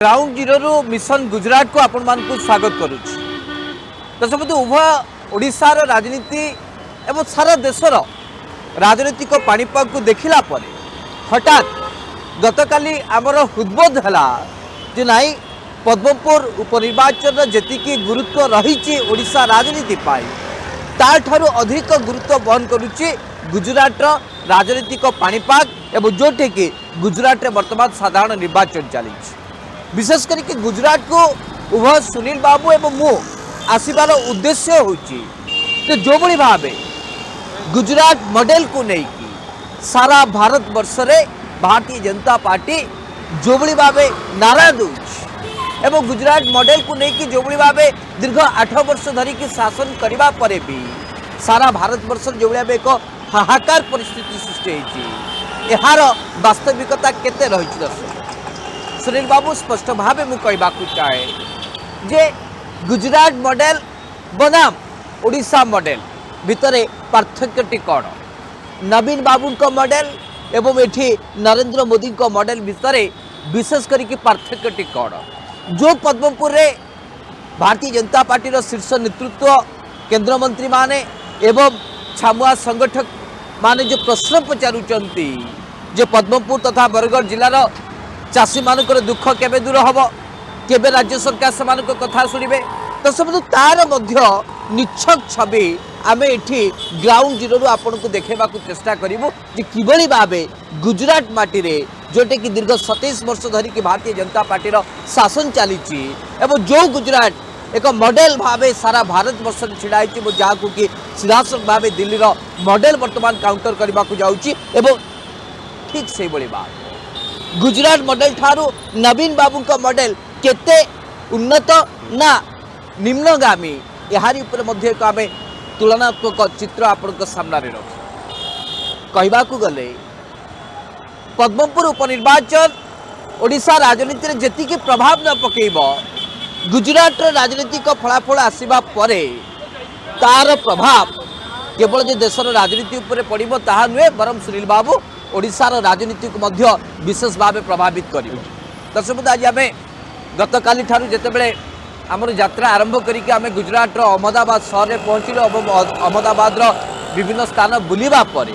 Ground zero mission Gujarat को आपण मान स्वागत करुच्ची। दर्शक बंधु उभय ओडिशार राजनीति एवं सारा देशर राजनीतिक पाणीपाग को देखला परे हठात गतकाली आमर हृदबोध है जे नाई पद्मपुर उपनिर्वाचन जी गुरुत्व रही ओडिशा राजनीति ताठारु अधिक गुरुत्व बहन करुच्ची गुजरात राजनीतिक पाणीपाग एवं जोटे कि गुजरात में वर्तमान साधारण निर्वाचन चली विशेष करके गुजरात को उभय सुनील बाबू एवं मु आसबार उद्देश्य होची जो बड़ी भावे गुजरात मॉडल को लेकिन सारा भारत वर्ष रे भारतीय जनता पार्टी जो बड़ी भावे नारा दूची एवं गुजरात मॉडल को लेकिन जो बड़ी भावे दीर्घ 8 वर्ष धरिकी शासन करने पर भी सारा भारत वर्ष जो भाव एक हाहाकार परिस्थिति सृष्टि होती यार वास्तविकता केते रही दर्शक सुनील बाबू स्पष्ट भाव मुझे चाहे जे गुजरात मॉडल बनाम ओडिशा मॉडल भितर पार्थक्यटी कौन नवीन बाबू मॉडल एवं एठी नरेंद्र मोदी मॉडल भितर विशेष करके पार्थक्यटी कौन जो पद्मपुर रे भारतीय जनता पार्टी शीर्ष नेतृत्व केंद्र मंत्री माने एवं छामुआ संगठक माने जो प्रश्न पचारुचंती जे पद्मपुर तथा बरगढ़ जिलार चाषी मानक दुख केबे दूर हम केबे राज्य सरकार से कथा शुणे तो सब तार निछक छवि आम ये ग्राउंड जीरो आपन को देखा चेष्टा करूँ कि भाव गुजरात माटी रे जोटे कि दीर्घ 27 वर्ष धरिकी भारतीय जनता पार्टी शासन चली जो गुजरात एक मॉडल भाव सारा भारत वर्ष छिड़ा जहाँ कि सीधासख भाव दिल्ली मॉडल वर्तमान काउंटर करने को जाऊँगी ठीक से बात गुजरात मॉडल ठारू नवीन बाबू का मॉडल केते उन्नत ना निम्नगामी यारी एक आम तुलनात्मक चित्र आपण सामने रख कहवाकू गले पद्मपुर उपनिर्वाचन ओडिशा राजनीति में जी प्रभाव न पकेब गुजरात राजनीतिक फलाफल आसवा परे तार प्रभाव केवल जो देशर राजनीति उपर पड़ो ताहा नुहे बरम सुनील बाबू ओडिशार राजनीति को मध्य विशेष भाव प्रभावित कर दर्शक आज आम गतकाली जितेबले आमर यात्रा आरंभ करके आम गुजरात अहमदाबाद सहर में पहुँचलु अहमदाबाद विभिन्न स्थान बुलवा पर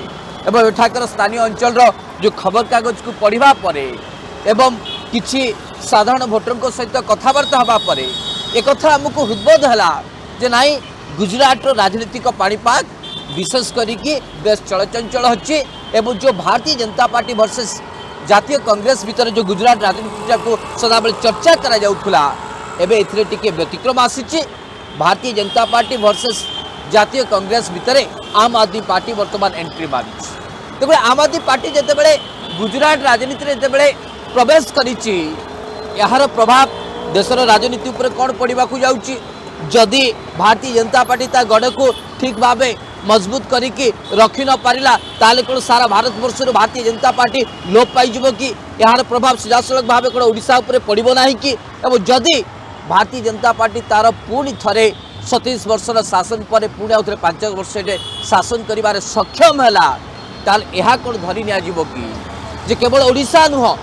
एवं एठाकर स्थानीय अंचल जो खबर कागज को पढ़ा पर एवं किछि साधारण भोटर सहित कथबार्ता हवा पर एक आमको हृदबोध है जे नाई गुजरात राजनीतिक पाणीपाग विशेष करके बेस चलचंचल अच्छी एवं जो भारतीय जनता पार्टी वर्सेस जातीय कांग्रेस भितर जो गुजरात राजनीति को सदाबले चर्चा करा जाउथुला एबे एथिरे टिके व्यतिक्रम आसीछि भारतीय जनता पार्टी वर्सेस जातीय कांग्रेस भितर आम आदमी पार्टी वर्तमान एंट्री मारिछि तेबे आम आदमी पार्टी जेतेबेले गुजरात राजनीति रे जेतेबेले प्रवेश करिछि यार प्रभाव देशर राजनीति उपर कोन पड़िबा को जाउछि जदि भारतीय जनता पार्टी ता गड़ को ठीक भाव मजबूत करिकी रखी न पारिला ताले कोन सारा भारत वर्ष भारतीय जनता पार्टी लोप पाइजिबो कि यार प्रभाव सीधासलख भाव कोन ओडिशा उपरे पड़िबो नाही कि एवं जदि भारतीय जनता पार्टी तार पुणी थरे 27 वर्षर शासन पर पुणी आउथरे 5 वर्ष शासन करिबारे सक्षम हैला ताल एहा कोन धरि निया जिवो कि जे केवल ओडिशा नुह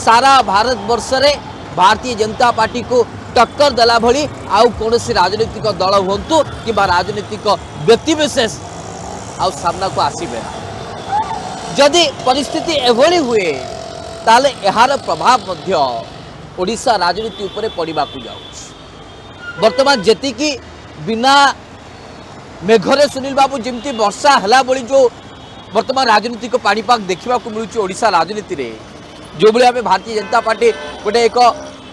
सारा भारत वर्ष रे भारतीय जनता पार्टी को टक्कर देला भली आउ कोनोसी राजनीतिक दल हुंतु कि राजनीतिक व्यक्तिविशेष आउ सामना को आसीबे जदि परिस्थिति एभली हुए ताले एहार प्रभाव मध्य ओडिशा राजनीति उपरे पड़िबा को जाउछ वर्तमान जेति कि बिना मेघरे सुनील बाबू जेमती वर्षा हला बली जो वर्तमान राजनीतिक पाणीपाग देखा मिलूँ ओडिशा राजनीति रे जो भाई आम भारतीय जनता पार्टी गोटे एक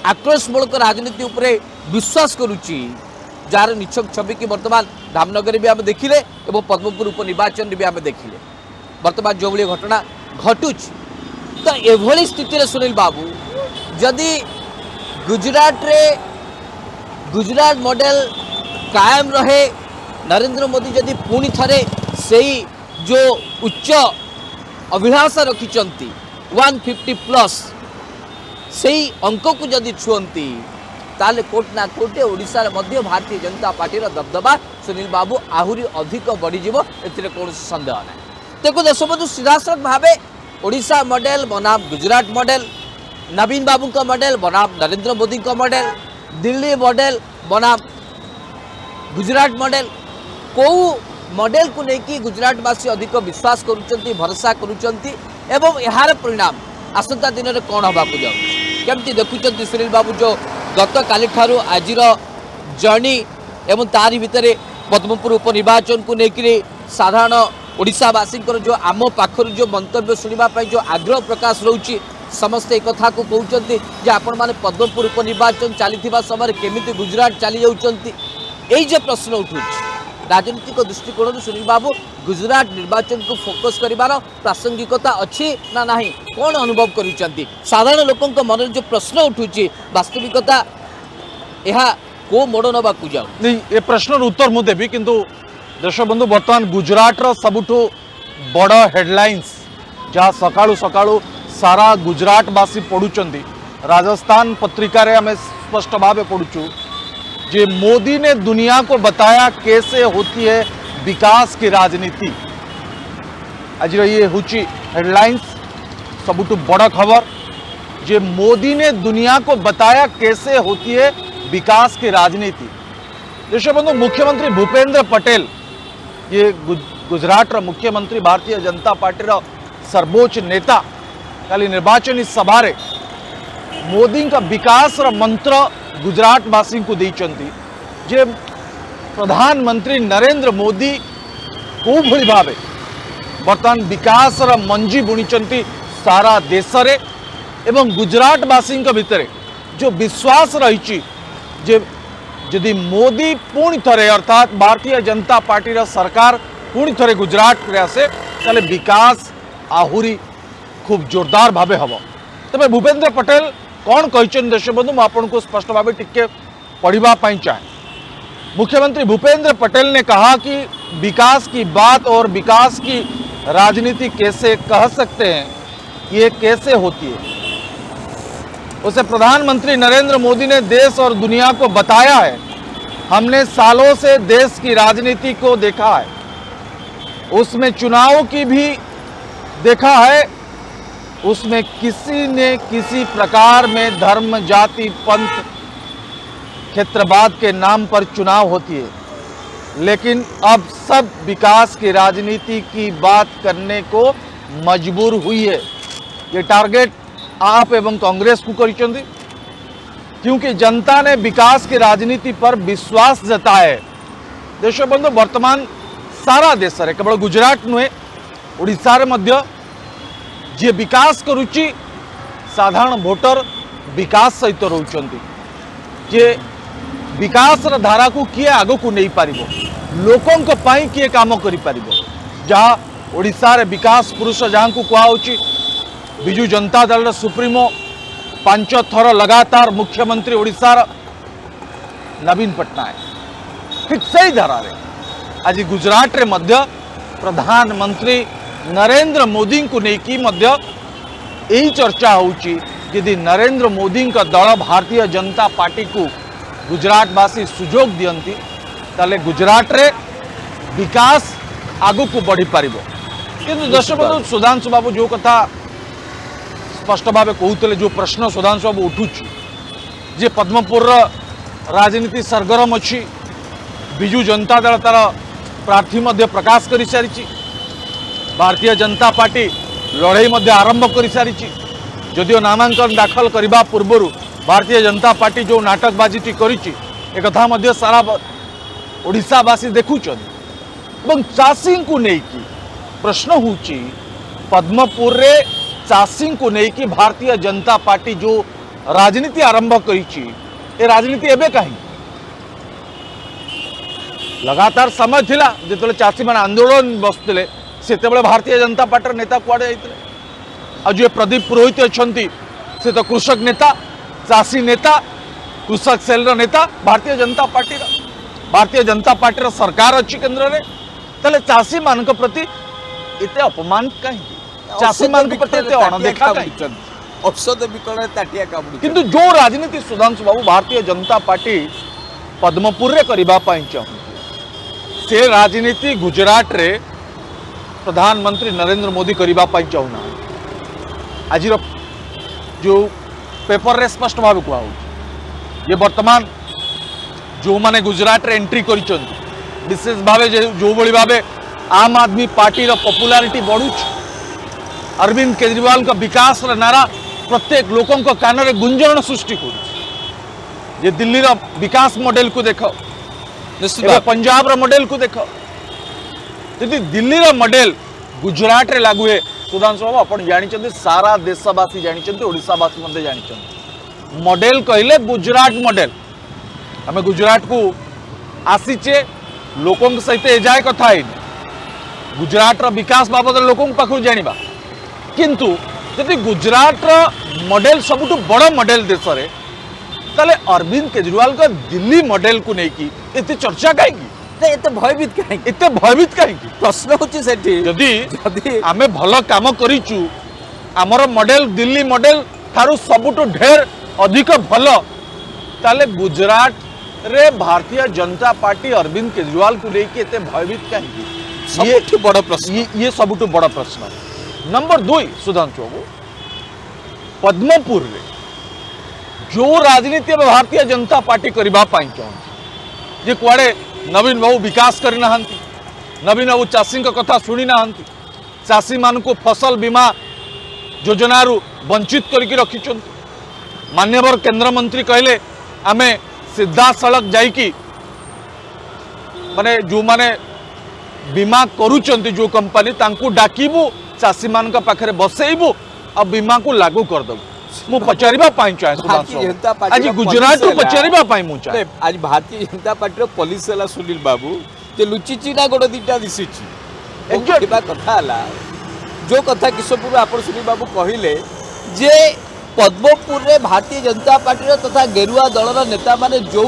आक्रोशमूलक राजनीति उपरे विश्वास करुच्ची जार निछक छवि की वर्तमान धामनगर भी आम देखिले और पद्मपुर उपनिर्वाचन भी आम देखिले वर्तमान जो भाई घटना घटुच तो एभली स्थिति सुनील बाबू जदि गुजरात मॉडल कायम रहे नरेंद्र मोदी जदि पुणी थरे सेही जो उच्च अभिलाषा रखिंट 150+ से अंक को जदि छुअंती ताले कोट ना कोटे ओडिशा मध्य भारतीय जनता पार्टी दबदबा सुनील बाबू आहुरी अधिक बढ़ीज ए कौन सन्देह ना देखो देशबंधु सीधासख भाव ओडिशा मॉडल बनाम गुजरात मॉडल नवीन बाबू का मॉडल बनाम नरेंद्र मोदी का मॉडल, दिल्ली मॉडल बनाम गुजरात मॉडल, कौ मॉडल को लेकिन गुजरातवासी अधिक विश्वास करुँच भरोसा करुँच एवं यार परिणाम आसंता दिन में कौन हवा जाऊँगी देखुं सुनील बाबू जो गत काली ठारू आज जर्नी एवं तारी भितर पद्मपुर उपनिर्वाचन को लेकर साधारण ओडिशावासी जो आम पाखर जो मंतव्य शुणापी जो आग्रह प्रकाश रोचे समस्ते एक कथा को कहते आपण मैंने पद्मपुर उपनिर्वाचन चली समय केमी गुजरात चली जाऊँच जो प्रश्न उठू राजनीतिक दृष्टिकोण सुनील बाबू गुजरात निर्वाचन को फोकस करिवार प्रासंगिकता अच्छी ना नहीं कौन अनुभव करुँच साधारण लोकों मन जो प्रश्न उठूँ वास्तविकता यह को मोड़ नवा जाऊ नहीं ये प्रश्न उत्तर मुझे देवी किंतु देशबंधु बर्तमान गुजरात सबुठु बड़ हेडलाइंस जहाँ सकाळु सकाळु सारा गुजरातवासी पढ़ुंट राजस्थान पत्रिका रे हमें स्पष्ट भाव पढ़ुचु जे मोदी ने दुनिया को बताया कैसे होती है विकास की राजनीति। आज ये हुची हेडलाइंस सबुठु बड़ खबर जे मोदी ने दुनिया को बताया कैसे होती है विकास की राजनीति। देशबंधु मुख्यमंत्री भूपेंद्र पटेल ये गुजरात मुख्यमंत्री भारतीय जनता पार्टी सर्वोच्च नेता काली निर्वाचन सभा मोदी का विकास मंत्र गुजरातवासी को देइचंती जे प्रधानमंत्री नरेंद्र मोदी को भली भाव बर्तमान विकास मंजी बुणीचंती सारा देश रे एवं गुजरातवासी भितर जो विश्वास रही जे यदि मोदी पुणी थरे अर्थात भारतीय जनता पार्टी सरकार पुणी थरे गुजरात रे आसे ताले विकास आहुरी खूब जोरदार भाव हम। तबे भूपेंद्र पटेल कौन कहते देशबंधु मुझे आपको स्पष्ट भाव टिके पढ़ाई चाहे। मुख्यमंत्री भूपेंद्र पटेल ने कहा कि विकास की बात और विकास की राजनीति कैसे कह सकते हैं, ये कैसे होती है। उसे प्रधानमंत्री नरेंद्र मोदी ने देश और दुनिया को बताया है। हमने सालों से देश की राजनीति को देखा है, उसमें चुनाव की भी देखा है, उसमें किसी ने किसी प्रकार में धर्म जाति पंथ क्षेत्रवाद के नाम पर चुनाव होती है, लेकिन अब सब विकास की राजनीति की बात करने को मजबूर हुई है। ये टारगेट आप एवं कांग्रेस को करिसेंती क्योंकि जनता ने विकास की राजनीति पर विश्वास जताया है। देशबंधु वर्तमान सारा देश रे केवल गुजरात नुहे ओडिशा रे मध्य जे विकास करुच्ची साधारण भोटर विकास सहित रोचंती जे विकास धारा को किए आग को नहीं पारिबो लोकों पाई किए काम करि पारिबो। जहाँ ओडिशा रे विकास पुरुष जहाँ को कहुची बिजु जनता दल सुप्रीमो 5 थर लगातार मुख्यमंत्री ओडिशा नवीन पट्टनायक ठीक सही धारा रे आज गुजरात रे मध्य प्रधानमंत्री नरेंद्र मोदी को लेकिन मध्य यही चर्चा होची यदि नरेंद्र मोदी का दल भारतीय जनता पार्टी को गुजरातवासी सुजोग दियंती ताले गुजरात रे विकास आगु को बढ़ी पारिबो। किंतु देशबंधु सुधांशु बाबू जो कथा स्पष्ट भाव कहते जो प्रश्न सुधांशु बाबू उठुची जे पद्मपुर राजनीति सरगरम अच्छी बिजु जनता दल तार प्रार्थी मध्य प्रकाश कर सारी भारतीय जनता पार्टी लड़ाई मध्य आरंभ कर सारी जदिव नामांकन दाखल करने पूर्वर भारतीय जनता पार्टी जो नाटकबाजी कर सारा ओडिशावासी देखुं चाषी को लेकिन प्रश्न होची पद्मपुर रे चाषी को लेकिन भारतीय जनता पार्टी जो राजनीति आरंभ करी राजनीति एबे कहीं लगातार समय थिला जो चाषी मैंने आंदोलन बसुले से भारतीय जनता पार्टी नेता कुआड़े जाते आज ये प्रदीप पुरोहित अच्छा से तो कृषक नेता चाषी नेता कृषक सेल नेता भारतीय जनता पार्टी सरकार अच्छी केन्द्र में तेल चाषी मान प्रति इतने अपमान कहीं चाषी मान प्रति अणदेखा औषध विकरण ताटिया काबुड़ी किंतु जो राजनीति सुधांशु बाबू भारतीय जनता पार्टी पद्मपुर रे करिबा पाई चाहू से राजनीति गुजरात रे प्रधानमंत्री नरेंद्र मोदी करिबा पाई चाहूना आज जो पेपर रे स्पष्ट भाव कह ये वर्तमान जो माने गुजरात रे एंट्री करिसंत विशेष भाव जो भली भाव आम आदमी पार्टी रो पॉपुलैरिटी बढ़ु अरविंद केजरीवाल का विकास रा नारा प्रत्येक लोकों को कान रे गुंजन सृष्टि कर ये दिल्ली रो विकास मॉडल को देखो निश्चित पंजाब रो मॉडल को देखो यदि दिल्ली रो मॉडल गुजरात रे लागू है सुधांशु बाबू अपन जानी सारा देशवासी जानी ओडिशावासी मध्य जानी मॉडल कहले गुजरात मॉडल आम गुजरात को आसीचे लोकों सहित एजाए कथा है गुजरात रो विकास बाबद लोकों पाखु जानिबा किंतु यदि गुजरात रो मॉडल सबुठु बड़ मॉडल देश रे ताले अरविंद केजरीवाल का दिल्ली मॉडल को लेकी एते चर्चा कहीं एते भयभीत कहीं एते भयभीत कहीं प्रश्न होची सेठी यदि आमे भल काम करिचु हमर मॉडल दिल्ली मॉडल थारु सबुठु ढेर अधिक भल ताले गुजरात रे भारतीय जनता पार्टी अरविंद केजरीवाल को लेके एते भयभीत कहीं सबुठु बड़ प्रश्न ये सबुठु बड़ प्रश्न नंबर 2 सुधांशु बाबू पद्मपुर रे जो राजनीति में भारतीय जनता पार्टी करबा पाई चाहती जे कुआडे नवीन बाबू विकास करि नाहंती नवीन बाबू चाषी कथा शुणी नाहंती चाषी मान को फसल बीमा योजना रु वंचित करके रखिछंती मान्यवर केंद्र मंत्री कहले आमे सीधा सड़क जाइकी माने जो माने बीमा करूचंती जो कंपनी तांकू डाकिबू चाषी मान पाखे बसैबू आ बीमा को लागू करदेबू मु पचारिबा पाई चाहे आज गुजरात को पचारिबा पाई मु चाहे आज भारतीय जनता पार्टी रो पुलिस वाला सुनील बाबू जे लुचिची ना गोड़ दीटा दिसिची एकबा कथा हला जो कथा किशोरपुर आपण सुनील बाबू कहिले जे पद्मपुर रे भारतीय जनता पार्टी रो तथा गेरुआ दलर नेता माने जो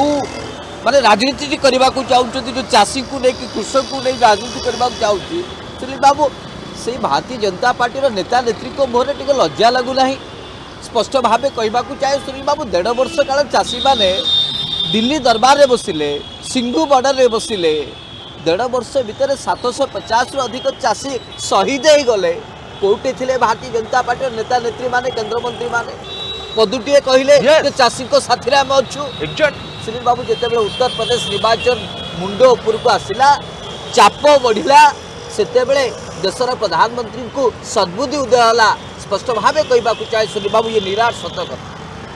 माने राजनीति करबा को चाहउछथि जो चाषी को नै कि कृषक को नै राजनीति करबा को चाहउछि सुनील बाबू से भारतीय जनता पार्टी रो नेता नेत्री को मोहरे टिके लज्जा लागु नाही स्पष्ट भावे कहबा को चाहे सुनील बाबू 1.5 वर्ष काल चाषी माने दिल्ली दरबार रे बसिले सिंघु बॉर्डर रे बसिले 1.5 वर्ष भितर 750 रु अधिक चाषी शहीद हो गले कोटे थिले भारतीय जनता पार्टी नेता नेत्री माने केंद्र मंत्री माने पदुटिए कहले जे चाषी को साथी रे हम अछु सुनील बाबू जेते बेले उत्तर प्रदेश निर्वाचन मुंडो ऊपर को आसिला चाप बढ़िला सेते बेले देशर प्रधानमंत्री को सद्बुद्धि उदय होला स्पष्ट भावे कहबा को चाहे सुनील बाबू ये निराश सत कथा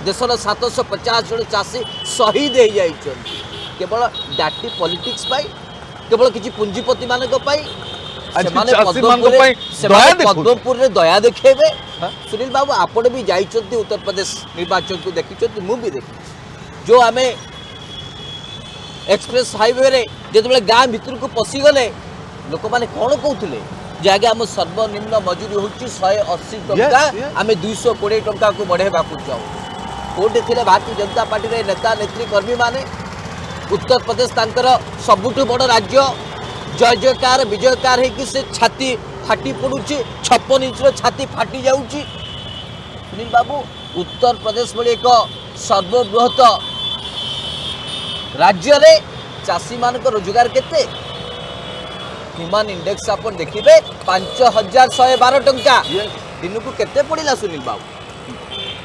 देशर 750 जन चाषी शहीद हो जाइछन केवल डाटी पॉलिटिक्स पाई केवल किछि पूंजीपति मानक पाई पद्मपुर रे दया देखेबे सुनील बाबू आपण भी जाइछंती उत्तर प्रदेश निर्वाचन को देखिछंती मु भी देखि जो आमे एक्सप्रेस हाईवे रे जेते गाँ भितर को पसी गले लोक माने कोन कहउथिले जे आगे हम सर्वनिम्न मजूरी होची 180 टका आमे 220 टका को बढ़ेबा को चाहू कोटे थिले भारतीय जनता पार्टी रे नेता नेत्री कर्मी माने उत्तर प्रदेश तांकर सबुठु बड़ राज्य जय जयकार विजयकार है कि से छाती फाटी पड़ुची 56 इंच रो छाती फाटी जाउची सुनील बाबू उत्तर प्रदेश भली एक सर्वबृहत राज्य रे चाषी मान रोजगार केते ह्यूमन इंडेक्स अपन देखिबे 5112 टंका दिन को केते पड़िला सुनील बाबू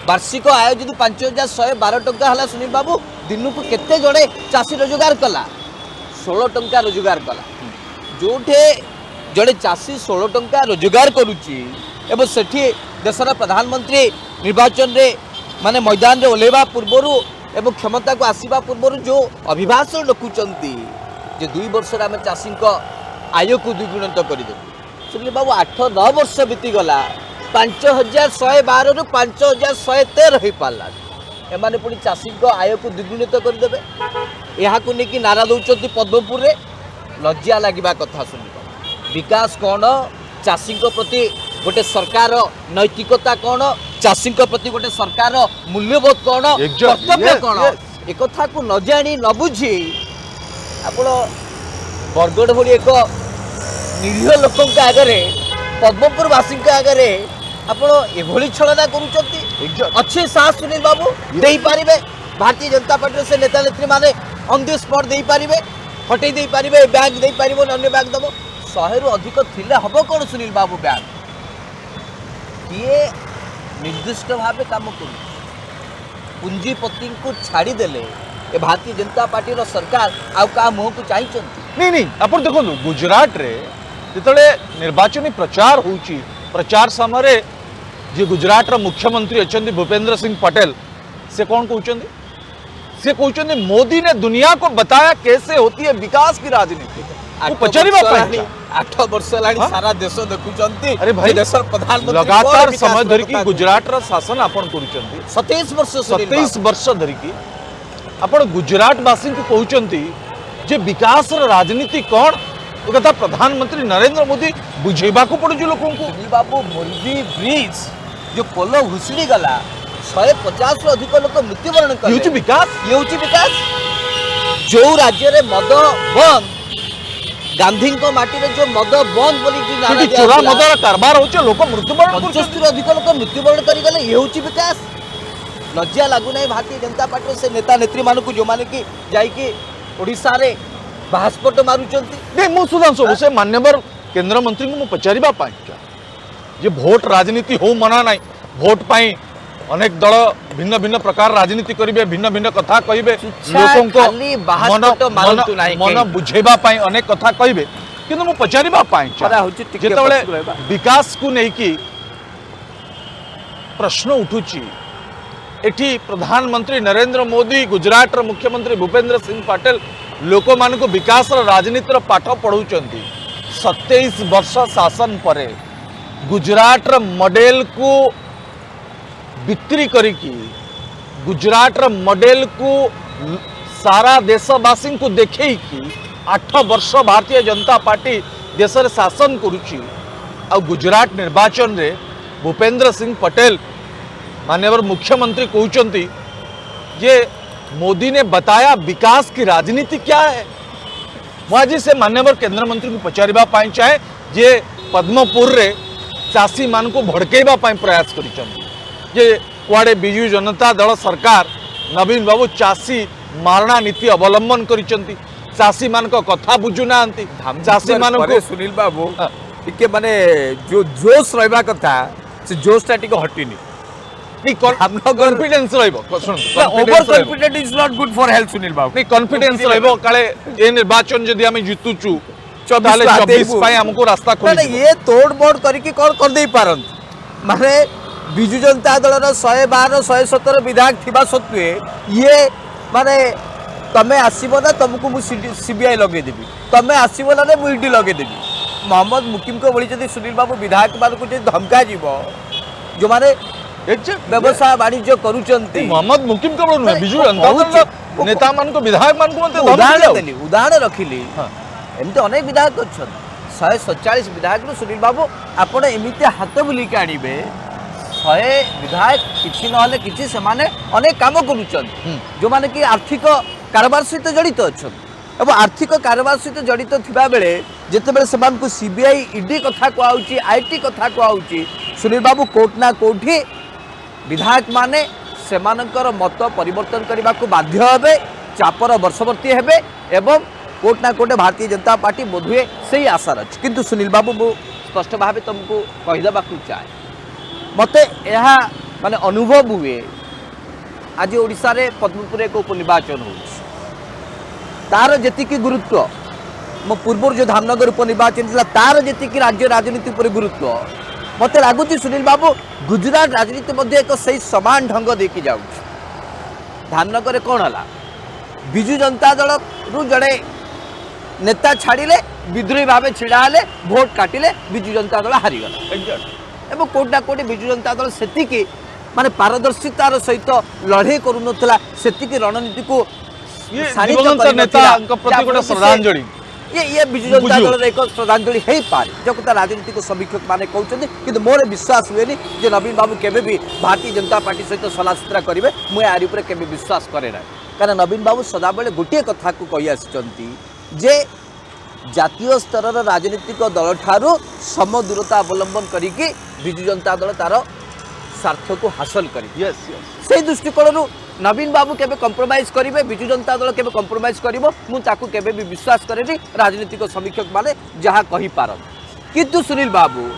वार्षिक आय जदि 5112 टंका हला सुनील बाबू दिन को केते जड़े चाषी रोजगार कला 16 टंका रोजगार कला जोठे जड़े चाषी 16 टंका रोजगार करुची एवं सेठी देशर प्रधानमंत्री निर्वाचन रे माने मैदान रे ओलेवा पूर्वरु एवं क्षमता को आसीबा पूर्वरु जो अभिभाषण रखुचंती जे 2 वर्ष रे हम चाषी को आय को द्विगुणित करदेबू सुनील बाबू 8-9 वर्ष बीती गला 5112 रु 5113 हो पाला एमाने पुणी चाषी को आय को द्विगुणित करदेबे यहाँ को लेकिन नारा दौरान पद्मपुर रे लज्जा लगे कथा सुनिब विकास कौन चाषी प्रति गोटे सरकार नैतिकता कौन चाषी प्रति गोटे सरकार मूल्यबोध कौन कर्तव्य कौन एक कथा को न जानी न बुझी आप बरगढ़ भली एक निरीह लोकों आगे पद्मपुरवासी आगे आपण एभली छलना करुचंती अच्छे साहस सुनील बाबू दे पारिबे भारतीय जनता पार्टी से नेता नेत्री माने ऑन द स्पॉट दे पारिबे हटई दे पारिबे बैग दे पारिबो अन्य बैग दबो 100 रु अधिक थिले हबो कोन सुनील बाबू बैग ये निर्दिष्ट भाव काम करू पुंजीपति को छाड़देले ए भारतीय जनता पार्टी सरकार आउ का मुह को चाहिए नहीं नहीं आप देखो गुजरात रे जिते निर्वाचन प्रचार होची प्रचार समय जी गुजरात रा मुख्यमंत्री अच्छा भूपेंद्र सिंह पटेल से कौन कहते से कहते मोदी ने दुनिया को बताया कैसे होती है विकास की राजनीति। पचार 8 वर्ष सारा देश देखुचंती। अरे भाई देशर प्रधानमंत्री लगातार समय धरिकी गुजरात रा शासन आपण करूचंती 27 वर्ष धरिकी आपण गुजरात वासी को कहउचंती जे विकास रा राजनीति कौन ए कथा प्रधानमंत्री नरेंद्र मोदी बुझेबा को पड़ुछ लोकों को। सुनील बाबू मोरबी ब्रिज जो पोलो घुसड़ी गला 150 रु अधिक लोक मृत्युवरण ये होची विकास जो राज्य रे मद बंद गांधी को माटी रे जो मद बंद बोली कि नारा सेठी चोरा मदर कारबार होचे लोक मृत्युवरण 75 रु अधिक लोक मृत्युवरण करी गले ये होची विकास। लज्जा लागु नै भारतीय जनता पार्टी से नेता नेत्री मान को जो माने कि जाई कि ओडिसा रे बास्पट मारुचंती। नहीं मु सुधांशु से मान्यवर केंद्र मंत्री को मु पचारिबा पाई जे भोट राजनीति हो मना नाही भोट पाई अनेक दल भिन्न भिन्न प्रकार राजनीति करिवे भिन्न भिन्न कथा कहिबे लोकों को मन बुझेबा पाई अनेक कथा कहिबे किंतु मु पचारिबा पाई जेतबेले विकास को नहीं कि प्रश्न उठुची एठी प्रधानमंत्री नरेंद्र मोदी गुजरात रा मुख्यमंत्री भूपेंद्र सिंह पटेल लोक मान को विकास राजनीतिर पाठ पढ़ाउचंती 27 वर्ष शासन परे गुजरात रा मॉडल को बिक्री करिकी गुजरात रा मॉडल को सारा देशवासी को देखे कि 8 वर्ष भारतीय जनता पार्टी देश रे शासन करुची आ गुजरात निर्वाचन रे भूपेंद्र सिंह पटेल माननीय मुख्यमंत्री कहते जे मोदी ने बताया विकास की राजनीति क्या है। मुझे से माननीय केंद्र मंत्री को पचारिबा पाई चाहे जे पद्मपुर रे चाषी मान को भड़केबा पाई प्रयास करिचंती जे कुआडे बिजू जनता दल सरकार नवीन बाबू चाषी मारणा नीति अवलंबन करिचंती चाषी मान को कथा बुझु नांती चाषी मान को सुनील बाबू टिके माने जो जोश रहबा कथा से जोश टा टिके हटिनी confidence over confident is not good for health Sunil Babu confidence रहबो काले ए निर्वाचन जदि हम जितुचु 24 पाई हमको रास्ता खोल ये तोड़ मोड़ करके कौन कर दे पारन माने बिजू जनता दल 112 117 विधायक थिबा सत्वे ये माने तमे आसीबो ना तुमको मु सीबीआई लगे देबी तमे आसीबो ना मु ईडी लगे देबी मोहम्मद मुकिम को बोली जदि सुनील बाबू विधायक मान को जदि धमका जीवो जो माने व्यवसाय वाणिज्य करूचंती मोहम्मद मुकिम केवल नुहे बिजू जनता दल नेता मान को विधायक मान को उदाहरण रखिली एमती अनेक विधायक अच्छा 147 विधायक सुनील बाबू आपण एमती हाथ बुलिक आनिबे 100 विधायक किछि नहले किछि सेमाने अनेक काम करूचन जो माने कि आर्थिक कारोबार सहित जड़ित अच्छा अब आर्थिक कारोबार सहित जड़ित थिबा बेले जेतेबेले सेमान को सीबीआई ईडी कथा कहउची आईटी कथा कहउची सुनील बाबू कोर्ट ना कोठी विधायक माने सेमानकर मत परिवर्तन करने को बाध्य हेबे चापर वर्षवर्ती हेबे एवं कोर्ट ना कोर्ट भारतीय जनता पार्टी बोधुए से ही आशा अच्छे किंतु सुनील बाबू मु स्पष्ट भाव तुमको कहीदेवा चाहे मते यह माने अनुभव हुए आज ओडिशा रे पद्मपुर एक उपनिर्वाचन हो तार जेतिकी गुरुत्व मो पूर्व जो धामनगर उपनिर्वाचन था तार जेतिकी राज्य राजनीति पर गुरुत्व मत लगुच सुनील बाबू गुजरात राजनीति मध्य एक सही समान ढंग देखी जाऊँ धामनगर कौन है विजु जनता दल रु जड़े नेता छाड़िले विद्रोही भाव छिड़ा हेले भोट काटिले विजु जनता दल हारीगला एवं कोट ना कोटी विजु जनता दल से माने पारदर्शितार सहित लड़े करूनथला सेतिकी रणनीति को श्रद्धांजलि ये बिजु जनता दल एक श्रद्धांजलि हो पारे जो कथा राजनीतिक समीक्षक मैंने कहते कि मोर विश्वास हुए जे नवीन बाबू केबे भी भारतीय जनता पार्टी सहित सलासुतरा करेंगे मुझे यार ऊपर केबे विश्वास करे ना कारण नवीन बाबू सदाबले गोटे कथा को कही आसी जे जातीय स्तर राजनीतिक दल ठारू सम दूरता अवलंबन करिकी बिजु जनता दल तार स्वार्थ को हासिल कर से दृष्टिकोण नवीन बाबू केबे कंप्रोमाइज करेंगे बिजु जनता दल केबे कंप्रोमाइज करिवो मु ताकू केबे भी विश्वास करेनी राजनीतिक समीक्षक माने जहाँ कही पारन किंतु सुनील बाबू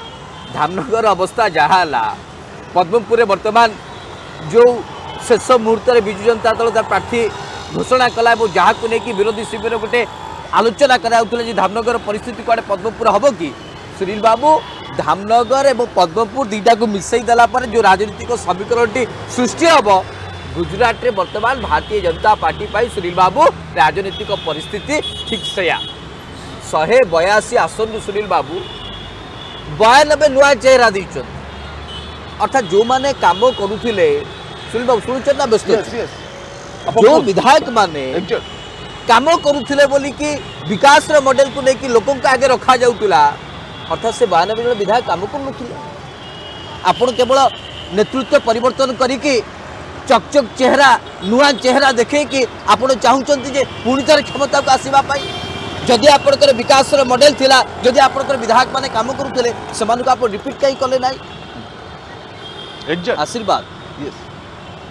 धामनगर अवस्था जहाँ पद्मपुर वर्तमान जो शेष मुहूर्त में विजु जनता दल तार प्रार्थी घोषणा कला और जहाँ को लेकिन विरोधी शिविर गोटे आलोचना कराउथिले धामनगर परिस्थिति कुआडे पद्मपुर हम कि सुनील बाबू धामनगर और पद्मपुर दुईटा को मिसई देला पर जो राजनीतिक समीकरण सृष्टि हम गुजरात में वर्तमान भारतीय जनता पार्टी पाई सुनील बाबू राजनीतिक परिस्थिति ठीक से 182 आसन सुनील बाबू 92 नुआ चेहरा दी अर्थात जो माने काम करुले सुनील बाबू शुणुच ना व्यस्त जो विधायक माने काम करुले बोली कि विकास मॉडल को लेकिन लोकों आगे रखा जाउतला अर्थात से 92 जन विधायक काम करुले आपण केवल नेतृत्व परिवर्तन करिकी चकचक चेहरा नुआ चेहरा देखे कि आपण चाहूचंती जे पुणी थर क्षमता को आसीबा पाई जदि आपणकर विकास मॉडल थिला जदि आपणकर विधायक माने काम करुले समान को आप रिपीट कहीं कले ना आशीर्वाद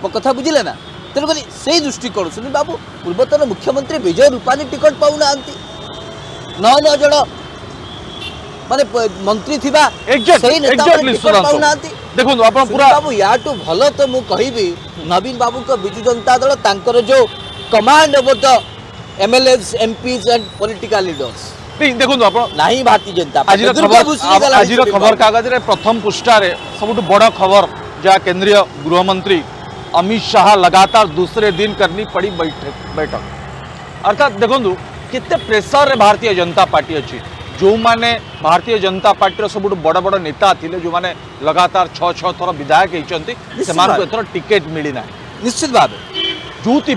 मो कथा बुझिले ना तेणुक से दृष्टिकोण सुनील बाबू पूर्वतन मुख्यमंत्री विजय रूपानी टिकट पाऊना 9 जन माने मंत्री थिबा सही नेता टिकट पाऊना देखो आप पूरा बाबू याटू भल तो मु कहिबी नवीन बाबू को विजु जनता दल तांकर जो command over the MLAs MPs and political leaders देखो आप नहीं भारतीय जनता आज खबर कागज रे प्रथम पृष्ठा रे सबुठ बड़ खबर जहाँ केंद्रीय गृह मंत्री अमित शाह लगातार दूसरे दिन करनी पड़ी बैठक अर्थात देखो केते प्रेसर रे भारतीय जनता पार्टी अच्छी जो माने भारतीय जनता पार्टी सब बड़ बड़ नेता थिले जो माने लगातार 6 थर विधायक होती एथर टिकेट मिली ना निश्चित भाव जोति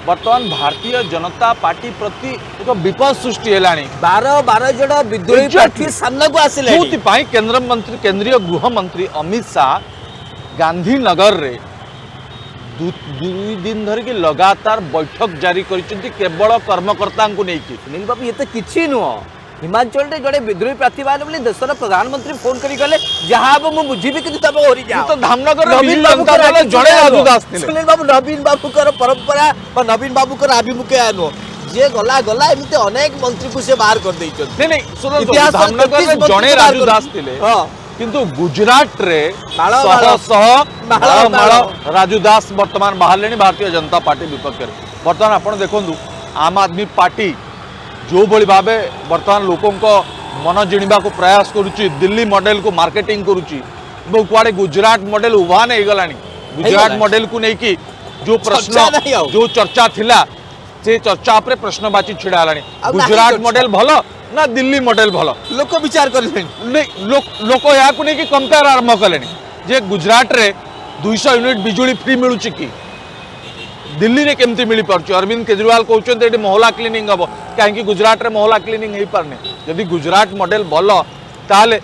वर्तमान भारतीय जनता पार्टी प्रति एक विपद सृष्टि है 12 जन विद्रोही प्रार्थी सामना को आसिले जोति केंद्रीय गृह मंत्री अमित शाह गांधीनगर रे 2 दिन धरिकी लगातार बैठक जारी करिसेंती केवल कर्मकर्ता को लेकिन सुनील बाबू ये तो किसी नुह हिमाचल रे जड़े विद्रोही प्रार्थी बाले बोली देशर प्रधानमंत्री फोन करी गले जहां अब मु बुझीबी कि तब होरी जा तो धामनगर रे नवीन जनता दल जड़े राजू दास थिले सुनील बाबू नवीन बाबू कर परंपरा और नवीन बाबू कर आभिमुख्य आनो जे गला गला एमिते अनेक मंत्री को से बाहर कर दै छथि नहीं सुनो धामनगर रे जड़े राजू दास थिले किंतु गुजरात रे माळ राजू दास वर्तमान बाहर भारतीय जनता पार्टी विपक्ष वर्तमान आपण देखंतु आम आदमी पार्टी जो भली भावे वर्तमान लोकों को मन जिणवा को प्रयास करुच्ची दिल्ली मॉडल को मार्केटिंग करुच्ची कुआडे गुजरात मॉडल उभा नहीं गलानी गुजरात मॉडल को लेकिन जो प्रश्न जो चर्चा थिला से चर्चा उपरे प्रश्नवाची छिड़ा हलानी गुजरात मॉडल भलो ना दिल्ली मॉडल भलो लोक विचार करले लोक या को लेकिन कंपेयर आरंभ कले जे गुजरात रे 200 यूनिट बिजुली फ्री मिलुची की दिल्ली रे केमती मिली पारछ अरविंद केजरीवाल कहउछन एटी मोहल्ला क्लीनिंग हबो काहे गुजरात रे मोहल्ला क्लीनिंग हे पारने यदि गुजरात मॉडल भलो ताले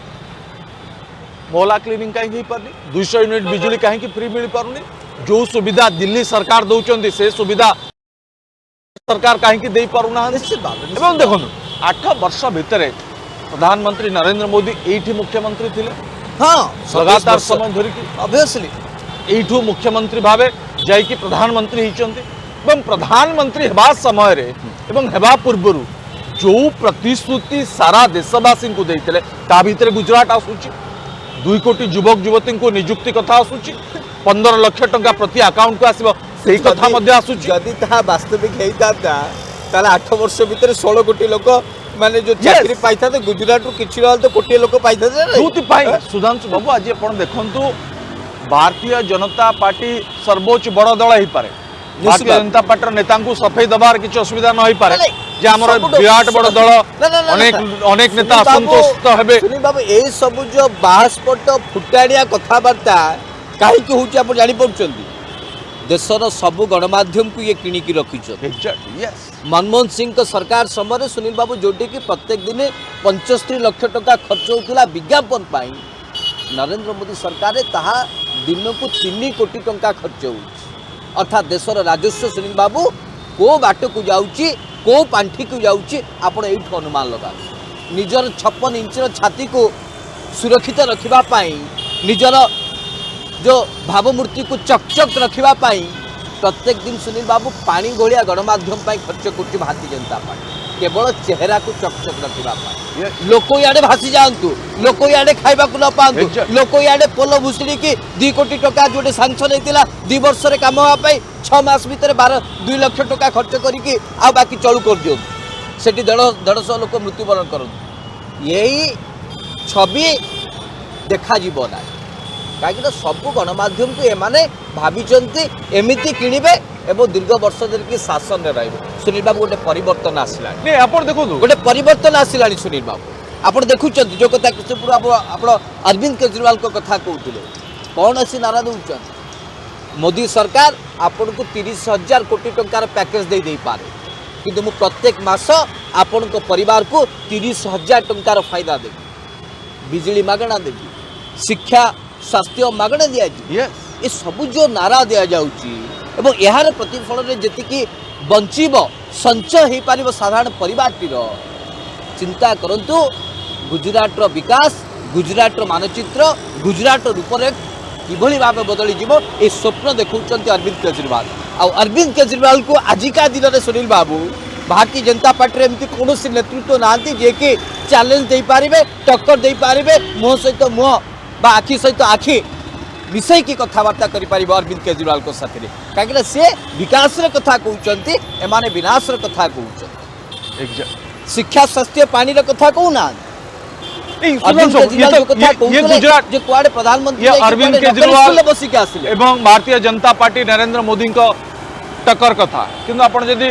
मोहल्ला क्लीनिंग काहे हे पारनी 200 यूनिट बिजुली काहे फ्री मिली पारुनी जो सुविधा दिल्ली सरकार दउचंदी से सुविधा सरकार काहे दे पारुना निश्चित भाव एवं देखो 8 वर्ष भितर प्रधानमंत्री नरेंद्र मोदी एठी मुख्यमंत्री थिले हां लगातार समय धरिकी ऑब्वियसली एठू मुख्यमंत्री भावे जाइकी प्रधानमंत्री होइचंती एवं प्रधानमंत्री हेबा समय रे एवं हेबा पूर्वरु जो प्रतिश्रुति सारा देशवासी को देइतले ता भितर गुजरात आसुची 2 कोटी युवक युवती को नियुक्ति कथा आसुची 15 लाख टंका प्रति अकाउंट को आसीबो सेही कथा मध्ये आसुची यदि ता वास्तविक हेइता ताले 8 वर्ष भितर 16 कोटी लोक माने जो चाकरी पाइथा तो गुजरात रु किछि रहल तो कोटी लोक पाइथा जोति पाई सुधांशु बाबू आज आपण देखंतु भारतीय जनता पार्टी सर्वोच्च बड़ दल हो पारे भारतीय जनता पार्टी नेता को सफेई दबार किसी असुविधा न हो पारे जे हमर विराट बड़ दल अनेक अनेक नेता असंतोष हेबे सुनील बाबू ए सब जो बाहस्पट फुटाड़िया कथबार्ता कहीं होची आप जानि पड़छंती देशर सबु गणमाध्यम को ये किणिकी रखिछन मनमोहन सिंह सरकार समय सुनील बाबू जोटी की प्रत्येक दिन 75 लाख टका खर्च होता विज्ञापन पाई नरेंद्र मोदी सरकार ताहा दिन को 3 कोटी टंका खर्च हो अर्थात देशर राजस्व सुनील बाबू को बाट को जाऊँगी को पांठी को जाऊँगी आपण ये अनुमान लगा निजर 56 इंचर छाती को सुरक्षित रखापी निजर जो भावमूर्ति को चकचक रखापी प्रत्येक दिन सुनील बाबू पानी भलिया गणमाध्यम खर्च कर भारतीय जनता पार्टी केवल चेहरा को चकचक रखा लोक इे भासी जातु लोक इे खाइबा न पातु लोक इे पोल भुशुड़ी की 2 कोटी टका जो सांसन होता 2 वर्ष कम हाँपाई 6 मास भितर 2 लाख टका खर्च करके आ बाकी चलू कर दियो से 150 लोक मृत्युवरण कर यही छवि देखा ना कहीं सबू गणमाध्यम को एमाने भाविचंती एमिति किणिबे एवं दीर्घ वर्ष धरिकी शासन में रहिबे सुनील बाबू गोटे परिवर्तन आसला गोटे परिवर्तन आसला सुनील बाबू आप देखुं जो कथा आप अरविंद केजरीवाल को कथा कहते कौन असी नारा दौरान मोदी सरकार आपन को 30,000 कोटी टंकार पैकेज दे पारे किंतु मु प्रत्येक मास आपण को परिवार को 30,000 टंकार फायदा देवी बिजली मागणा देवी शिक्षा स्वास्थ्य मागणा दिया ये सब जो नारा दि जाऊँगी एवं यार प्रतिफल में जी बंचब संचय हो पार साधारण परिवारटीर चिंता करंतु गुजरात विकास गुजरात मानचित्र गुजरात रूपरेख किभली भाव बदली जीवो ये स्वप्न देखुंट अरविंद केजरीवाल अरविंद केजरीवाल को आजिका दिन में सुनील बाबू भारतीय जनता पार्टी एमती कौन नेतृत्व ना जे कि चैलेंज दे पारे टक्कर दे पारे मुह सहित मुह बा आखि सहित आखि मिसई की कथबार्ता कर अरविंद केजरीवाल को साथ कहीं सी विकास कथा कहते एमाने विनाश कथा कहते शिक्षा स्वास्थ्य पानी कथा कहना प्रधानमंत्री अरविंद केजरीवाल एवं भारतीय जनता पार्टी नरेंद्र मोदी टक्कर कथा किंतु आपण जदि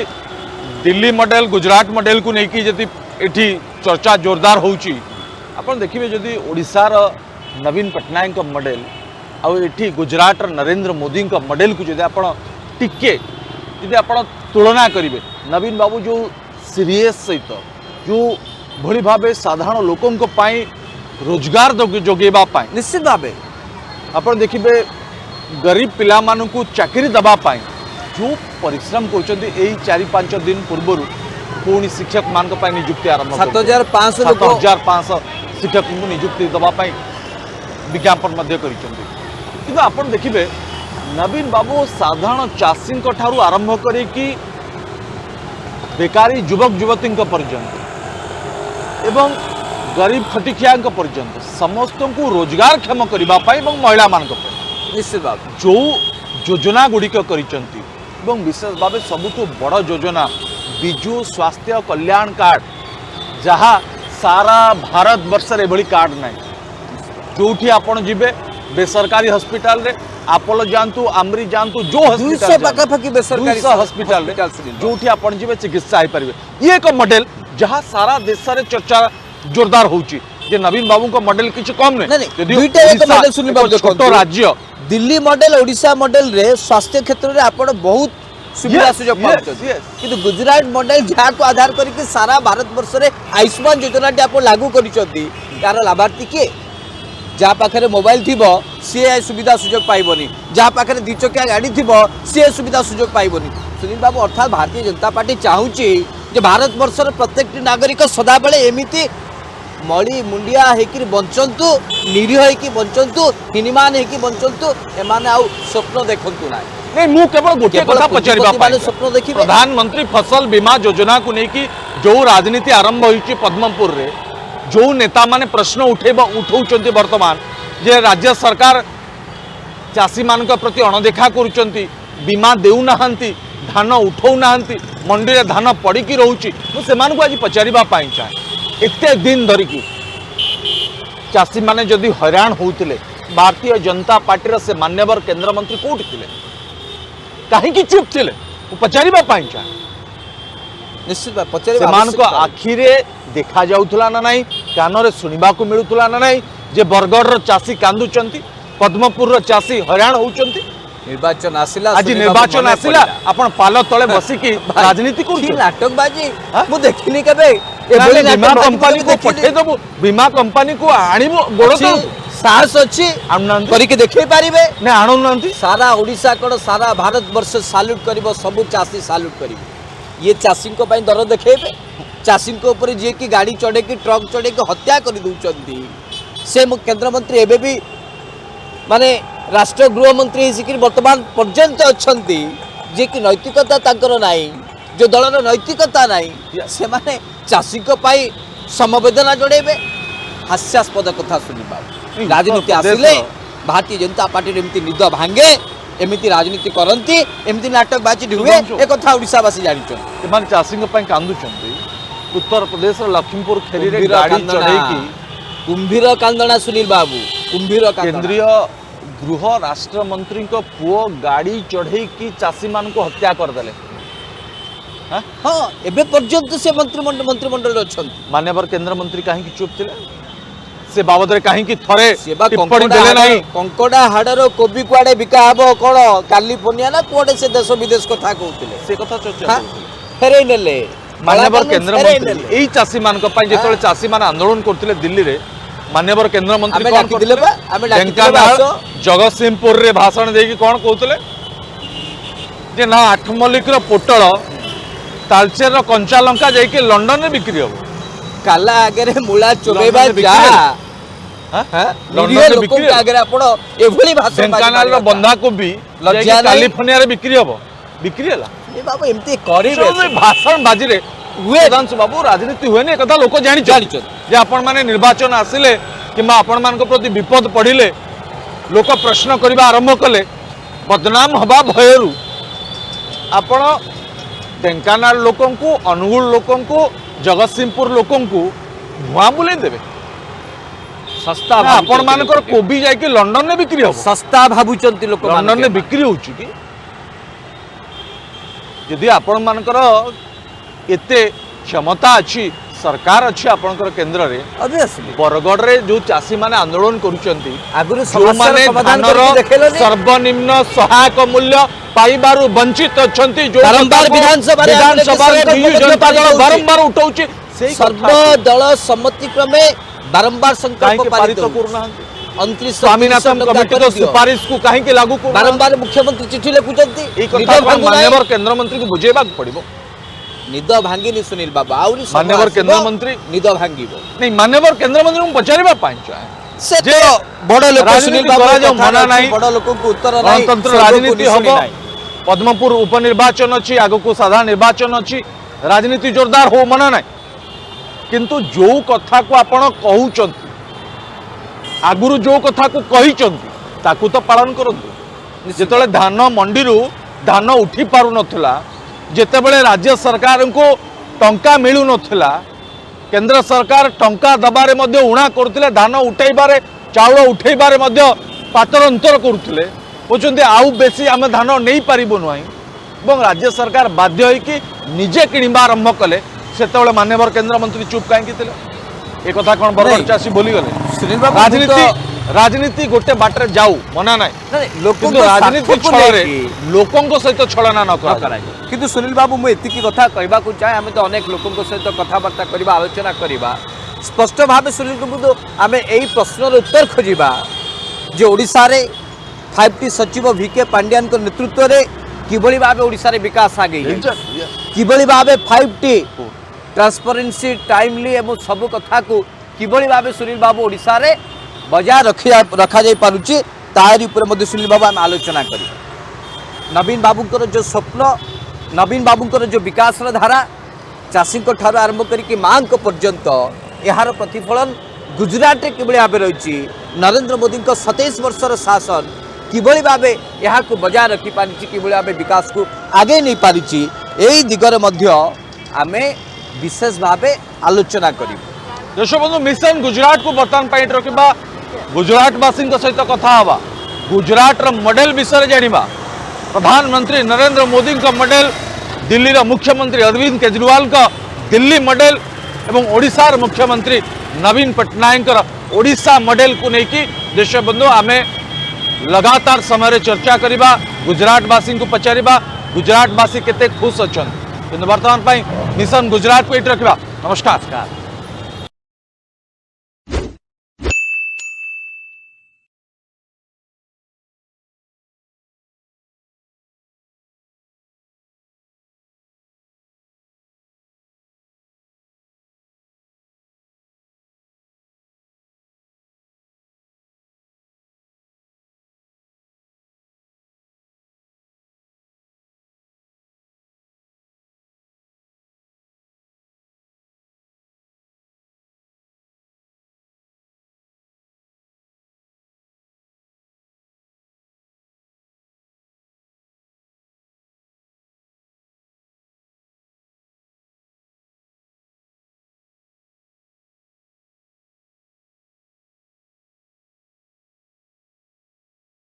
दिल्ली मॉडल गुजरात मॉडल को लेकिन जदि एठी चर्चा जोरदार होउची आपण देखिबे जदि ओडिसा रो नवीन पटनायक मॉडल आउ एठी गुजरात नरेंद्र मोदी मॉडल को जदि आपण टिके जदि आपण तुलना करिवे नवीन बाबू जो सीरीयस सहित जो भली भाव साधारण लोकों रोजगार जोगेबा निश्चित भाव आप देखिए गरीब पिला मानू चाकरी दवापाई जो परिश्रम कर 4-5 दिन पूर्व पुणी शिक्षक मान नियुक्ति आरंभ 7,500 शिक्षक को नियुक्ति दवापाई विज्ञापन कि आप देखिए नवीन बाबू साधारण चाषी ठारू आरंभ करी बेकारी युवक युवती पर्यंत एवं गरीब खटिखिया पर्यंत समस्त को रोजगार क्षम करने महिला मान निश्चित भाव जो योजना गुड़िक कर विशेष भाव सबुठ बड़ योजना विजु स्वास्थ्य कल्याण कार्ड जहाँ सारा भारत वर्ष एभली कार्ड ना जो आपण जीवे बेसरकारी हॉस्पिटल रे आपोलो जानतु आमरी जानतु जो हॉस्पिटल हॉस्पिटल जो आपण जीवे चिकित्सा हो पारे ये एक मॉडल जहाँ सारा देश में चर्चा जोरदार होची जे नवीन बाबू को मॉडल किछ कम नहीं छोटो राज्य दिल्ली मॉडल ओडिशा मॉडल रे स्वास्थ्य क्षेत्र रे आपण बहुत सुविधा सुजोग किंतु गुजरात मॉडल जहाँ को आधार करके सारा भारत वर्ष रे आयुष्मान योजना आप लागू करिसथि यार लाभार्थी किए जहाँ पाखे मोबाइल थी सी सुविधा सुजोग पाइबनी जहाँ पाखे 2 चकिया गाड़ी थी सी सुविधा सुजोग पाइबनी सुनील बाबू अर्थात भारतीय जनता पार्टी चाहूँगी जे भारत वर्षर प्रत्येक नागरिक सदाबले एमिति मड़ी मुंडिया होकर बंचतु निरीह होकर बंचतु हिनिमान होकर बंचतु एमाने आउ स्वप्न देखंतु ना नहीं मु केवल गोटे कथा पचारिबा स्वप्न देखिबे प्रधानमंत्री फसल बीमा योजना को लेकिन जो राजनीति आरंभ होइछि पद्मपुर रे जो नेता माने प्रश्न उठाउछन्ति वर्तमान जे राज्य सरकार चाषी मान प्रति अणदेखा करुछन्ति बीमा देउ नाहंती धान उठाऊ नाहंती मंडी रे धान पड़िकी रोची मुझे आज पचारिबा पाई चाहे एते दिन धरिकी चाषी माने जदि हैरान होउतिले भारतीय जनता पार्टी से मान्यवर केंद्र मंत्री कोठी थिले कहीं चुप थिले पचारिबा पाई चाहे निश्चित से आखिरे देखा जाउथला ना नहीं कान रे सुनिबा को मिलुथला ना नहीं जे बरगढ़ रो चाषी कांदुचंती पद्मपुर रो चाषी हैरान होउचंती निर्वाचन आसिला आज निर्वाचन आसिला आपण पाल तले बसी की राजनीति को नाटकबाजी मु देखिनी केबे बीमा कंपनी को पठे दबु बीमा कंपनी को आनिबो गोड़ तो साहस अछि करिके देखै पारिबे ने आनु नंती सारा ओडिसा कोड सारा भारत वर्ष साल्यूट करिवो सब चाषी साल्यूट करिवो ये चाषी को पई दर देखेबे चाषी को ऊपर जे की गाड़ी चढ़े की ट्रक चढ़े की हत्या कर दउचंती से केंद्र मंत्री एबे भी माने राष्ट्र गृह मंत्री वर्तमान पर्यंत अच्छा जे कि नैतिकता तांकर नाई जो दलर नैतिकता नहीं से माने चाषी समवेदना जड़ेबे हास्यास्पद कथा शुणा राजनीति आसिले भारतीय जनता पार्टी एमती निद भांगे एमती राजनीति करती एमती नाटकबाजी हुए एक कथा ओडिशावासी जानते ସେମାନେ ଚାଷୀଙ୍କ ପାଇଁ କାନ୍ଦୁଛନ୍ତି उत्तर प्रदेश लक्ष्मीपुर खेरी रे गाड़ी चढ़ेकी कुंभीर कांदना सुनील बाबू कुंभीर केंद्रीय गृह राष्ट्र मंत्री को पुओ गाड़ी चढ़ेकी चाषी मान को हत्या करदेले हाँ एबे पर्यंत से मंत्रिमंडल अच्छा मान्यवर केंद्र मंत्री कहीं चुप थे से बाबद कहीं थरे टिप्पणी देले नहीं कंकड़ा हाड़र कोबी कुआडे बिका हबो कोन कैलिफोर्निया ना कुआडे से देश विदेश कथा कहउतिले से कथा चर्चा फेरै नेले मान्यवर केंद्र मंत्री एई चाषी मान को पई जेतले चाषी मान आंदोलन करथिले दिल्ली रे मान्यवर केंद्र मंत्री कोन करथिले बा आमे ढेंकानाल जगतसिंहपुर रे भाषण देकी कोन कहउतिले जे ना आठमल्लिक रो पोटल तालचेर रो कंचा लंका जाईके लंडन रे बिक्री हो काला आगे मूला चोबेबा जा लंडन बिक्री आगे आपण एभली भाषा ढेंकानाल रो बंधा कोबी लज्जा कैलिफोर्निया रे बिक्री हो बिक्री हला ए बाबू एमती करिबे भाषण बाजी रे सुधांशु बाबू राजनीति हुए नहीं कथा लोक जानी जे आपण माने निर्वाचन आसिले किंबा आपण मान को प्रति विपद पड़िले लोक प्रश्न करबा आरंभ कले बदनाम हवा भयरु आपण ढेंकानाल लोकन को अनुगुल लोकन को जगतसिंहपुर लोकन को धुआं बुले देबे सस्ता आपण मानकर कोबी जाय कि लंडन ने बिक्री हो सस्ता भाबुचंती लोक लंडन ने बिक्री होउची कि यदि आपण मानकर एते क्षमता अच्छी सरकार अच्छी आपणकर केंद्र रे ऑब्वियसली बरगढ़ रे जो चाषी माने आंदोलन करूचंती आगुरु जो माने धानर सर्वनिम्न सहायक मूल्य पाइबारु वंचित अछंती जो बारंबार विधानसभा रे बिजू जनता दल बारंबार उठाउची सर्व दल सम्मति क्रमे बारंबार संकल्प पारित करना 29 स्वामीनाथन कमिटी तो सुपारिश को काहे के लागू कर बारंबार मुख्यमंत्री चिठी लिखुचंती ए कथा मान्यवर केंद्र मंत्री को बुझेबा पड़िबो निद भांगिनी सुनील बाबा आउरी मान्यवर केंद्र मंत्री निद भांगिबो नहीं मान्यवर केंद्र मंत्री को पचारिबा पाइन चाहे से जे बड़ लोक सुनील बाबा जो मना नहीं बड़ लोक को उत्तर नहीं गणतंत्र राजनीति हबो पद्मपुर उपनिर्वाचन अच्छी आग को साधारण निर्वाचन अच्छी राजनीति जोरदार हो मना नहीं किंतु जो कथा को आपण कहउचंती आगुरु जो कथा को कहिचंती ताकू तो पालन करंतु जेतले धान मंडी रु धान उठी पारु नथला जेतेबेले राज्य सरकार को टंका मिलु नथला केंद्र सरकार टंका दबारे मध्य उणा करथिले धान उठाइबारे चाउल उठाइबारे मध्य पातर अंतर करथिले बुझुंती आउ बेसी आमे धान नहीं पारिबो नुई एवं राज्य सरकार बाध्य होई कि निजे किनिबा आरंभ कले सेतेबेले मान्यवर केंद्र मंत्री चुप काहे किथिले ए कथा कोन बरगढ़ चासी बोली गले सुनील बाबू राजनीति गोटे बाटरे जाऊ मना नाही लोक राजनीति छଳରେ लोकंको सहित छलना न करा किंतु सुनील बाबू मु एतिकी कथा कहबा को चाहे आमे तो अनेक लोकंको सहित कथाबार्ता करबा आलोचना करबा स्पष्ट भाव सुनील बाबू आमे एई प्रश्नर उत्तर खोजिबा जे ओडिसा रे 5T सचिव VK पांड्यान को नेतृत्व रे किबळी भाबे ओडिसा रे विकास आ गई किबळी भाबे 5T ट्रांसपेरेंसी टाइमली एवं सब कथा को किबळी भाबे सुनील बाबू ओडिसा रे बजाय रखा जाई पारुची तारी ऊपर मध्ये सुनील बाबू हम आलोचना करी नवीन बाबूंकर जो स्वप्न नवीन बाबूंकर जो विकास धारा चाषी ठार आरंभ करिक माँ पर्यंत यार प्रतिफलन गुजरात किभली भाव रही नरेंद्र मोदी 27 वर्षर शासन किभली भाव यहाँ बजाय रखी पारी किभली भाव विकास को आगे नहीं पारी यही दिगरे आमे विशेष भाव आलोचना करूँ देशबंधु मिशन गुजरात को बर्तमान पाई रखा गुजरातवासी सहित कथा हवा गुजरात मॉडल विषय जानिबा प्रधानमंत्री नरेंद्र मोदी का मॉडल दिल्ली मुख्यमंत्री अरविंद केजरीवाल का दिल्ली मॉडल एवं ओडिशार मुख्यमंत्री नवीन पटनायक ओडिशा मॉडल को लेकिन देशबंधु आमे लगातार समय चर्चा करवा गुजरातवासी को पचारिबा गुजरातवासी केते खुश अच्छा किंतु वर्तमान मिशन गुजरात को रखा नमस्कार।